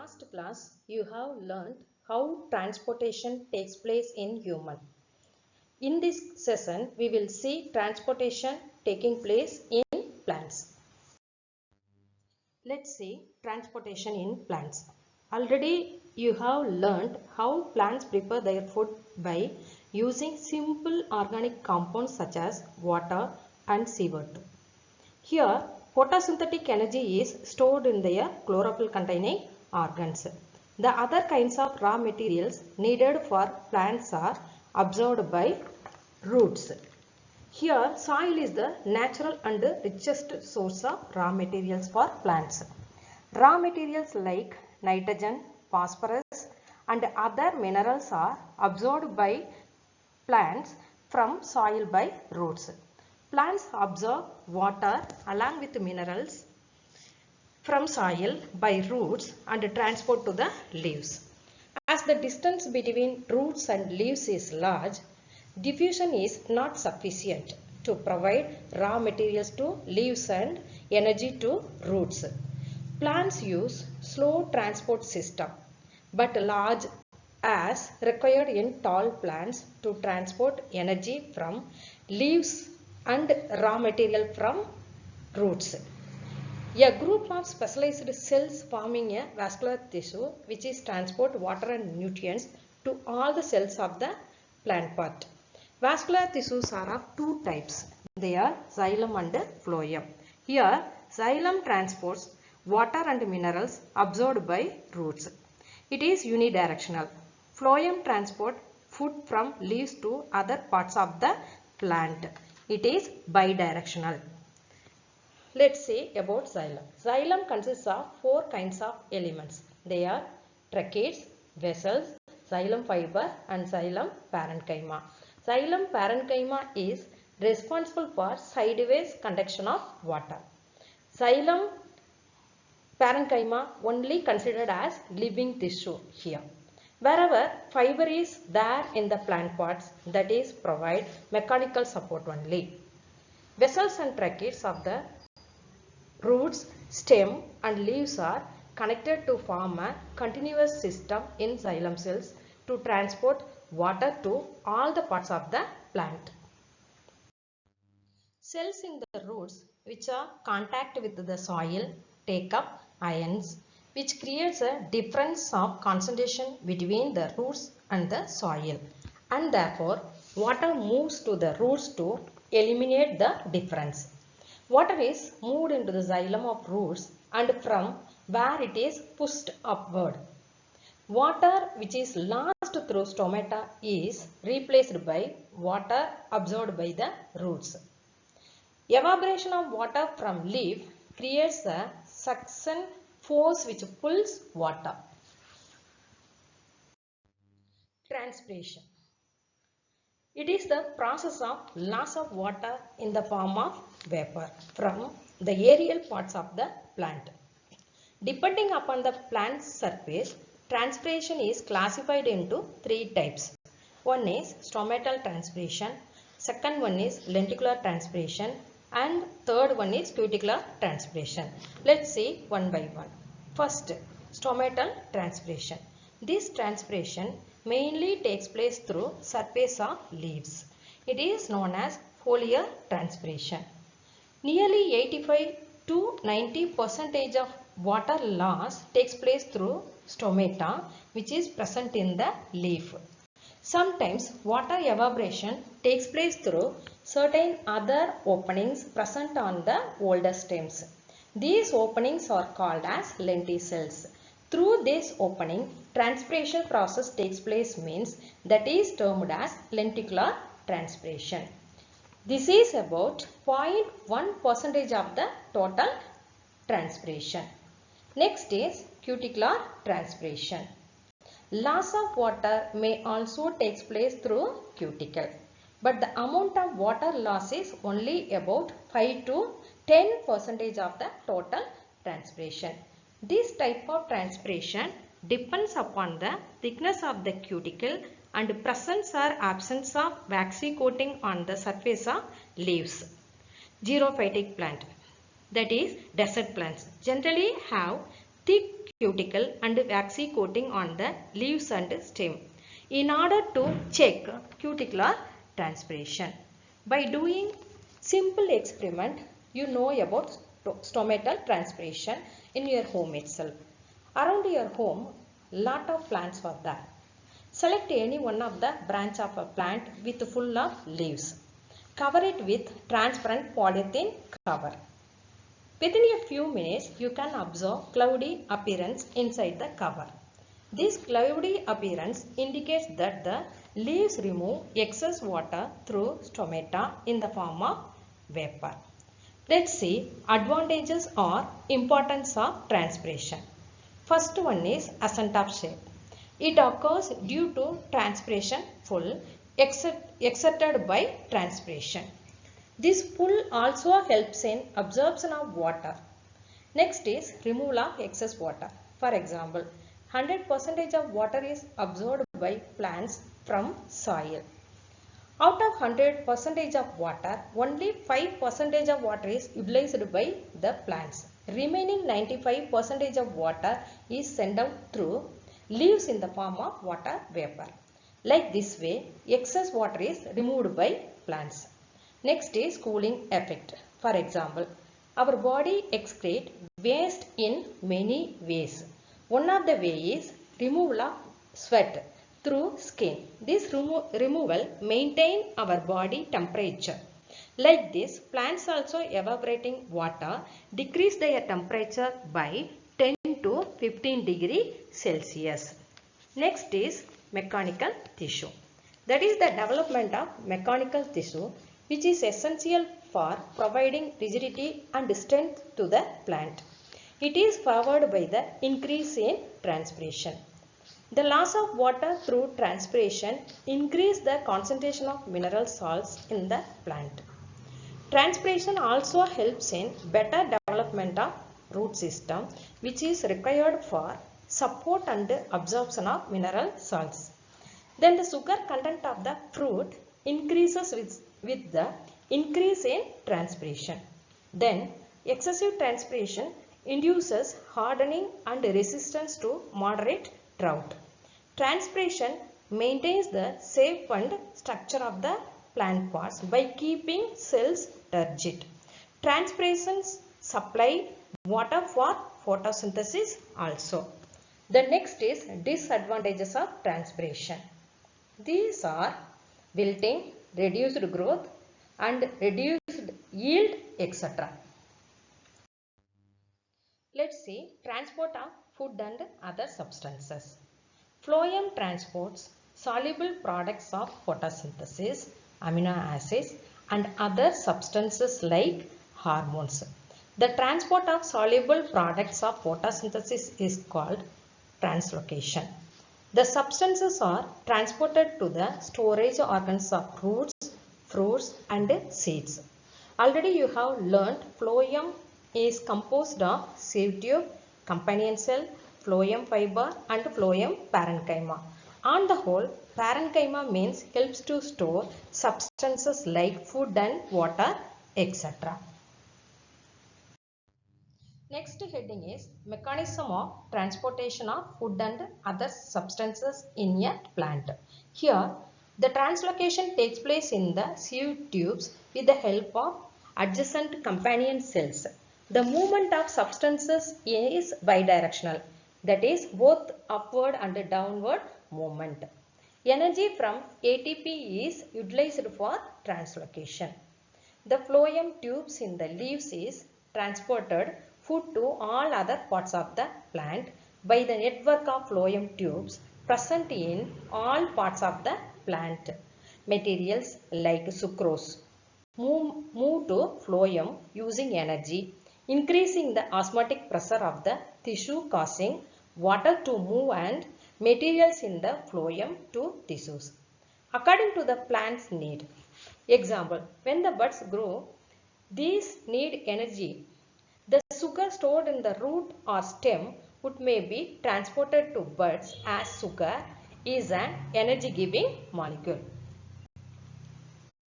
last class, you have learned how transportation takes place in human. In this session, we will see transportation taking place in plants. Let's see transportation in plants. Already you have learned how plants prepare their food by using simple organic compounds such as water and CO2. Here, photosynthetic energy is stored in their chlorophyll containing organs. The other kinds of raw materials needed for plants are absorbed by roots. Here, soil is the natural and richest source of raw materials for plants. Raw materials like nitrogen, phosphorus and other minerals are absorbed by plants from soil by roots. Plants absorb water along with minerals from soil by roots and transport to the leaves. As the distance between roots and leaves is large, diffusion is not sufficient to provide raw materials to leaves and energy to roots. Plants use slow transport system but large as required in tall plants to transport energy from leaves and raw material from roots. A group of specialized cells forming a vascular tissue which is transport water and nutrients to all the cells of the plant part. Vascular tissues are of two types. They are xylem and phloem. Here, xylem transports water and minerals absorbed by roots. It is unidirectional. Phloem transport food from leaves to other parts of the plant. It is bidirectional. Let's see about xylem. Xylem consists of four kinds of elements. They are tracheids, vessels, xylem fiber and xylem parenchyma. Xylem parenchyma is responsible for sideways conduction of water. Xylem parenchyma only considered as living tissue here. Wherever fiber is there in the plant parts, that is provide mechanical support only. Vessels and tracheids of the roots, stem and leaves are connected to form a continuous system in xylem cells to transport water to all the parts of the plant. Cells in the roots which are contact with the soil take up ions, which creates a difference of concentration between the roots and the soil, and therefore water moves to the roots to eliminate the difference. Water is moved into the xylem of roots and from where it is pushed upward. Water which is lost through stomata is replaced by water absorbed by the roots. Evaporation of water from leaf creates a suction force which pulls water. Transpiration. It is the process of loss of water in the form of vapor from the aerial parts of the plant. Depending upon the plant's surface, transpiration is classified into three types. One is stomatal transpiration, second one is lenticular transpiration, and third one is cuticular transpiration. Let's see one by one. First, stomatal transpiration. This transpiration mainly takes place through surface of leaves. It is known as foliar transpiration. Nearly 85 to 90% of water loss takes place through stomata, which is present in the leaf. Sometimes water evaporation takes place through certain other openings present on the older stems. These openings are called as lenticels. Through this opening, transpiration process takes place means that is termed as lenticular transpiration. This is about 0.1% of the total transpiration. Next is cuticular transpiration. Loss of water may also take place through cuticle, but the amount of water loss is only about 5 to 10% of the total transpiration. This type of transpiration depends upon the thickness of the cuticle and presence or absence of waxy coating on the surface of leaves. Xerophytic plant, that is desert plants, generally have thick cuticle and waxy coating on the leaves and stem in order to check cuticular transpiration. By doing simple experiment, you know about stomatal transpiration in your home itself. Around your home, lot of plants are there. Select any one of the branch of a plant with full of leaves. Cover it with transparent polythene cover. Within a few minutes, you can observe cloudy appearance inside the cover. This cloudy appearance indicates that the leaves remove excess water through stomata in the form of vapor. Let's see advantages or importance of transpiration. First one is ascent of shape. It occurs due to transpiration pull exerted by transpiration. This pull also helps in absorption of water. Next is removal of excess water. For example, 100% of water is absorbed by plants from soil. Out of 100% of water, only 5% of water is utilized by the plants. Remaining 95% of water is sent out through leaves in the form of water vapor. Like this way, excess water is removed by plants. Next is cooling effect. For example, our body excretes waste in many ways. One of the ways is removal of sweat through skin. This removal maintains our body temperature. Like this, plants also evaporating water decrease their temperature by 10 to 15 degree Celsius. Next is mechanical tissue. That is the development of mechanical tissue, which is essential for providing rigidity and strength to the plant. It is favored by the increase in transpiration. The loss of water through transpiration increase the concentration of mineral salts in the plant. Transpiration also helps in better development of root system, which is required for support and absorption of mineral salts. Then the sugar content of the fruit increases with the increase in transpiration. Then excessive transpiration induces hardening and resistance to moderate drought. Transpiration maintains the shape and structure of the plant parts by keeping cells turgid. Transpiration supply water for photosynthesis also. The next is disadvantages of transpiration. These are wilting, reduced growth and reduced yield, etc. Let's see transport of food and other substances. Phloem transports soluble products of photosynthesis, amino acids and other substances like hormones. The transport of soluble products of photosynthesis is called translocation. The substances are transported to the storage organs of roots, fruits and seeds. Already you have learnt phloem is composed of sieve tube, companion cell, phloem fiber and phloem parenchyma. On the whole, parenchyma means helps to store substances like food and water, etc. Next heading is mechanism of transportation of food and other substances in a plant. Here, the translocation takes place in the sieve tubes with the help of adjacent companion cells. The movement of substances is bidirectional, that is both upward and downward movement. Energy from ATP is utilized for translocation. The phloem tubes in the leaves is transported food to all other parts of the plant by the network of phloem tubes present in all parts of the plant. Materials like sucrose move to phloem using energy, increasing the osmotic pressure of the tissue causing water to move and materials in the phloem to tissues according to the plant's need. Example, when the buds grow, these need energy. The sugar stored in the root or stem would may be transported to buds as sugar is an energy giving molecule.